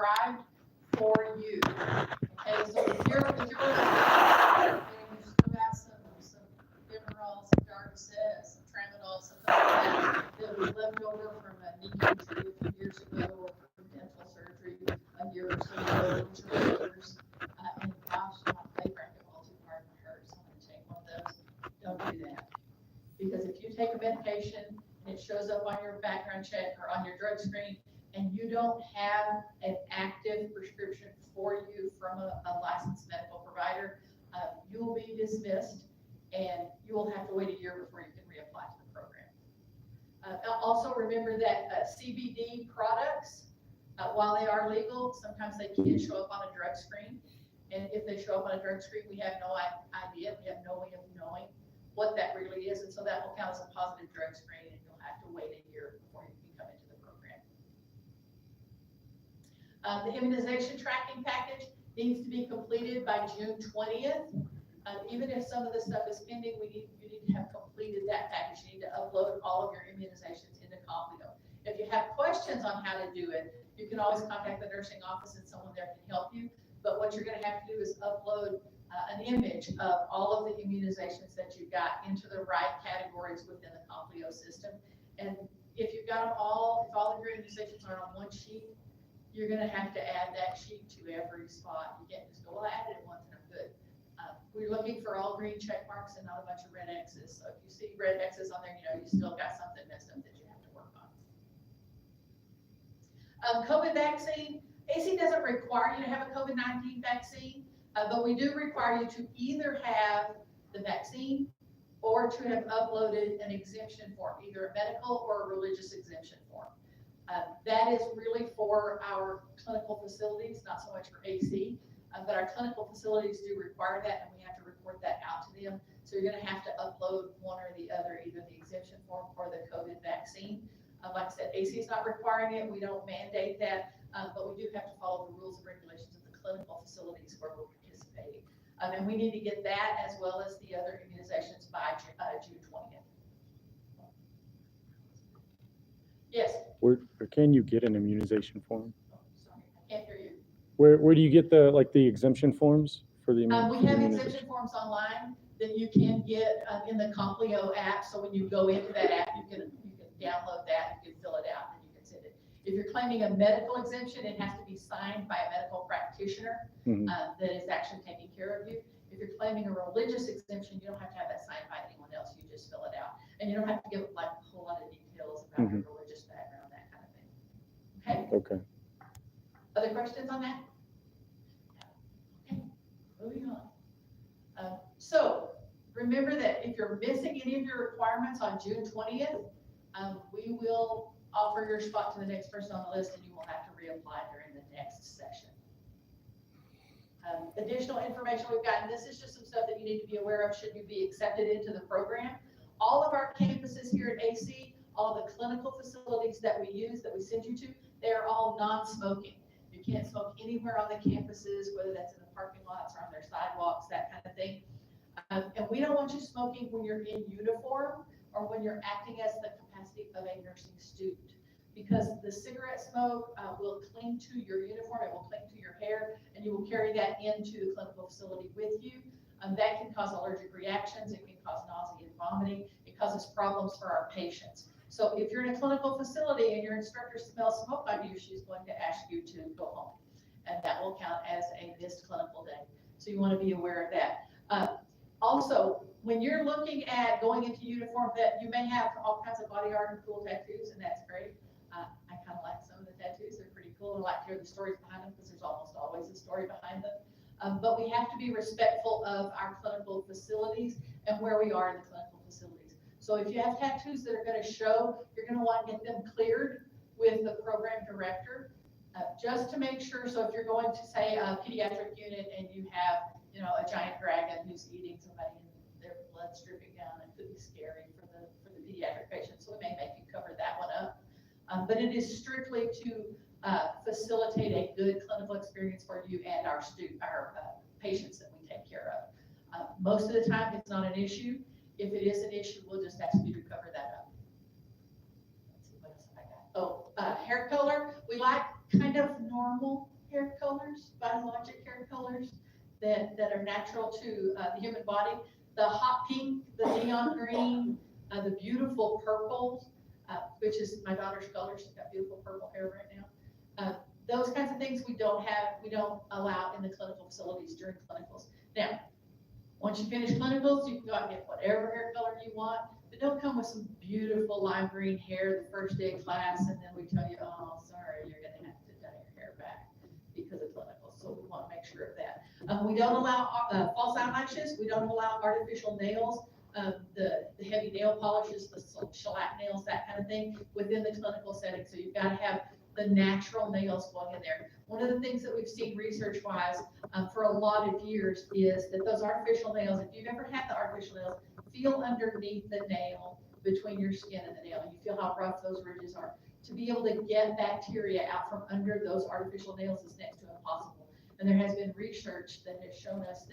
prescribed for you. Okay, so if you're and you still got some Demerol, some Darvocet, some Tramadol, something like that was left over from a knee injury a few years ago, or from dental surgery a year or so ago, which are years, and gosh, my playground got all too hard and hurts, I'm gonna take one of those. Don't do that. Because if you take a medication and it shows up on your background check or on your drug screen, and you don't have an active prescription for you from a licensed medical provider, you will be dismissed and you will have to wait a year before you can reapply to the program. Also remember that CBD products, while they are legal, sometimes they can show up on a drug screen. And if they show up on a drug screen, we have no idea, we have no way of knowing what that really is. And so that will count as a positive drug screen, and you'll have to wait a year before you can come into the program. The immunization tracking package needs to be completed by June 20th. Even if some of the stuff is pending, you need to have completed that package. You need to upload all of your immunizations into Complio. If you have questions on how to do it, you can always contact the nursing office and someone there can help you. But what you're going to have to do is upload an image of all of the immunizations that you got into the right categories within the Complio system. And if you've got them all, if all of your immunizations are on one sheet, you're going to have to add that sheet to every spot. You can't just go, well, I added it once and I'm good. We're looking for all green check marks and not a bunch of red X's. So if you see red X's on there, you know you still got something messed up that you have to work on. COVID vaccine. AC doesn't require you to have a COVID-19 vaccine, but we do require you to either have the vaccine or to have uploaded an exemption form, either a medical or a religious exemption form. That is really for our clinical facilities, not so much for AC, but our clinical facilities do require that, and we have to report that out to them. So you're going to have to upload one or the other, either the exemption form or the COVID vaccine. Like I said, AC is not requiring it. We don't mandate that. But we do have to follow the rules and regulations of the clinical facilities where we're participating. And we need to get that as well as the other immunizations by June 20th. Yes? Where can you get an immunization form? Oh, sorry, I can't hear you. Where do you get the exemption forms for the We have immunization? exemption forms online that you can get in the Complio app. So when you go into that app, you can download that, you can fill it out, and you can send it. If you're claiming a medical exemption, it has to be signed by a medical practitioner that is actually taking care of you. If you're claiming a religious exemption, you don't have to have that signed by anyone else. You just fill it out. And you don't have to give like a whole lot of details about your religious background, that kind of thing. Okay? Okay. Other questions on that? Okay, moving on. So remember that if you're missing any of your requirements on June 20th, we will offer your spot to the next person on the list, and you will have to reapply during the next session. Additional information we've gotten, this is just some stuff that you need to be aware of should you be accepted into the program. All of our campuses here at AC, all the clinical facilities that we use, that we send you to, they are all non-smoking. You can't smoke anywhere on the campuses, whether that's in the parking lots or on their sidewalks, that kind of thing. And we don't want you smoking when you're in uniform or when you're acting as the capacity of a nursing student, because the cigarette smoke will cling to your uniform, it will cling to your hair, and you will carry that into the clinical facility with you. That can cause allergic reactions, it can cause nausea and vomiting, it causes problems for our patients. So if you're in a clinical facility and your instructor smells smoke on you, she's going to ask you to go home, and that will count as a missed clinical day. So you want to be aware of that. Also, when you're looking at going into uniform, that you may have all kinds of body art and cool tattoos, and that's great. I kind of like some of the tattoos, they're pretty cool. I like to hear the stories behind them because there's almost always a story behind them. But we have to be respectful of our clinical facilities and where we are in the clinical facilities. So if you have tattoos that are going to show, you're going to want to get them cleared with the program director, just to make sure. So if you're going to say a pediatric unit and you have, a giant dragon who's eating somebody and their blood's dripping down, it could be scary for the pediatric patient. So we may make you cover that one up. But it is strictly to facilitate a good clinical experience for you and our patients that we take care of. Most of the time, it's not an issue. If it is an issue, we'll just ask you to cover that up. Let's see what else I got. Hair color. We like kind of normal hair colors, biologic hair colors that are natural to the human body. The hot pink, the neon green, the beautiful purple, which is my daughter's color. She's got beautiful purple hair right now. Those kinds of things we don't allow in the clinical facilities during clinicals. Now, once you finish clinicals, you can go out and get whatever hair color you want, but don't come with some beautiful lime green hair the first day of class, and then we tell you, oh, sorry, you're gonna have to dye your hair back because of clinicals. So we want to make sure of that. We don't allow false eyelashes. We don't allow artificial nails, the heavy nail polishes, the shellac nails, that kind of thing within the clinical setting. So you've got to have the natural nails going in there. One of the things that we've seen research-wise for a lot of years is that those artificial nails, if you've ever had the artificial nails, feel underneath the nail, between your skin and the nail. You feel how rough those ridges are. To be able to get bacteria out from under those artificial nails is next to impossible. And there has been research that has shown us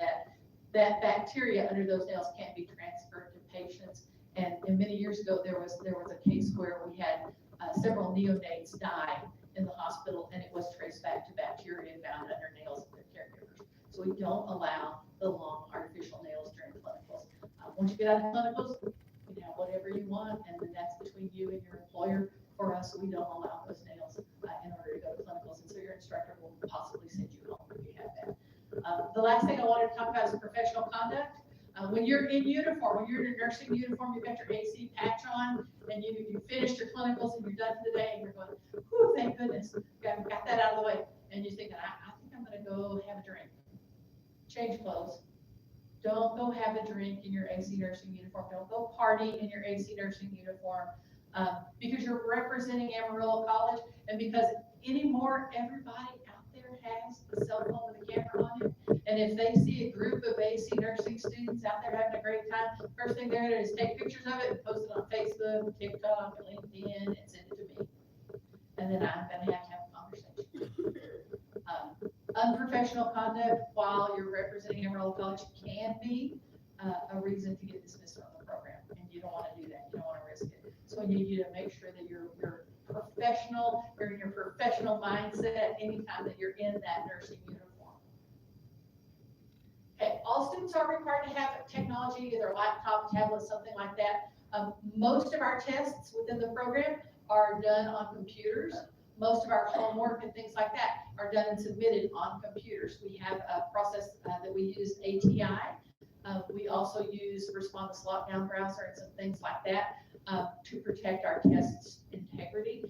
that bacteria under those nails can't be transferred to patients. And many years ago, there was a case where we had several neonates die in the hospital, and it was traced back to bacteria found under nails of their caregivers. So we don't allow the long artificial nails during clinicals. Once you get out of clinicals, you can have whatever you want, and then that's between you and your employer. For us, we don't allow those nails in order to go to clinicals, and so your instructor will possibly send you home if you have that. The last thing I wanted to talk about is professional conduct. When you're in uniform, when you're in your nursing uniform, you've got your AC patch on, and you finished your clinicals and you're done for the day, and you're going, whew, thank goodness, got that out of the way. And you're thinking, I think I'm gonna go have a drink. Change clothes. Don't go have a drink in your AC nursing uniform. Don't go party in your AC nursing uniform, because you're representing Amarillo College, and because anymore, everybody out there has a cell phone with a camera on it. And if they see a group of AC nursing students out there having a great time, first thing they're gonna do is take pictures of it and post it on Facebook, TikTok, LinkedIn, and send it to me. And then I'm gonna have to have a conversation. Unprofessional conduct while you're representing Amarillo College can be a reason to get dismissed from the program, and you don't wanna do that. You don't wanna risk it. So we need you to make sure that you're professional, you're in your professional mindset anytime that you're in that nursing uniform. Okay, all students are required to have technology, either laptop, tablet, something like that. Most of our tests within the program are done on computers. Most of our homework and things like that are done and submitted on computers. We have a process that we use, ATI. We also use Respondus Lockdown Browser and some things like that to protect our tests' integrity.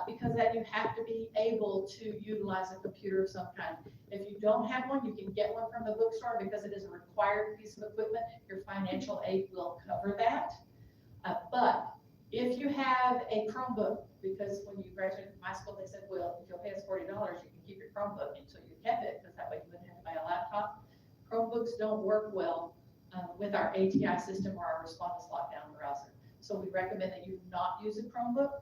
Because that you have to be able to utilize a computer of some kind. If you don't have one, you can get one from the bookstore because it is a required piece of equipment. Your financial aid will cover that. But if you have a Chromebook, because when you graduated from high school, they said, well, if you'll pay us $40, you can keep your Chromebook. And so you kept it because that way you wouldn't have to buy a laptop. Chromebooks don't work well with our ATI system or our Respondus Lockdown Browser. So we recommend that you not use a Chromebook.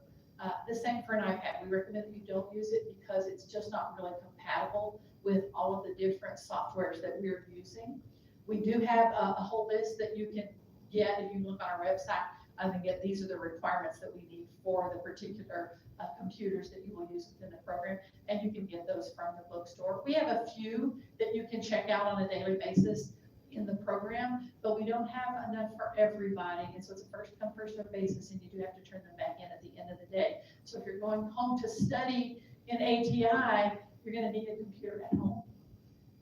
The same for an iPad. We recommend that you don't use it because it's just not really compatible with all of the different softwares that we're using. We do have a whole list that you can get if you look on our website and get these are the requirements that we need for the particular computers that you will use within the program, and you can get those from the bookstore. We have a few that you can check out on a daily basis in the program, but we don't have enough for everybody, and so it's a first come first served basis, and you do have to turn them back in at the end of the day. So if you're going home to study in ATI, you're going to need a computer at home,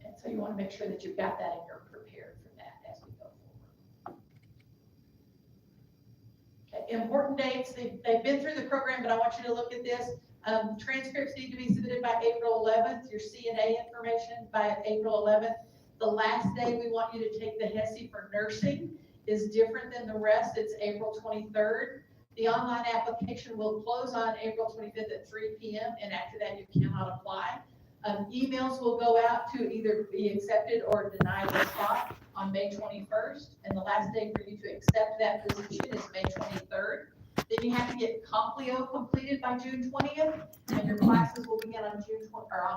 and so you want to make sure that you've got that and you're prepared for that as we go forward. Okay, important dates. They've been through the program, but I want you to look at this. Transcripts need to be submitted by April 11th. Your CNA information by April 11th. The last day we want you to take the HESI for nursing is different than the rest. It's April 23rd. The online application will close on April 25th at 3 p.m. and after that you cannot apply. Emails will go out to either be accepted or denied the spot on May 21st. And the last day for you to accept that position is May 23rd. Then you have to get Complio completed by June 20th, and your classes will begin on June 20th, or on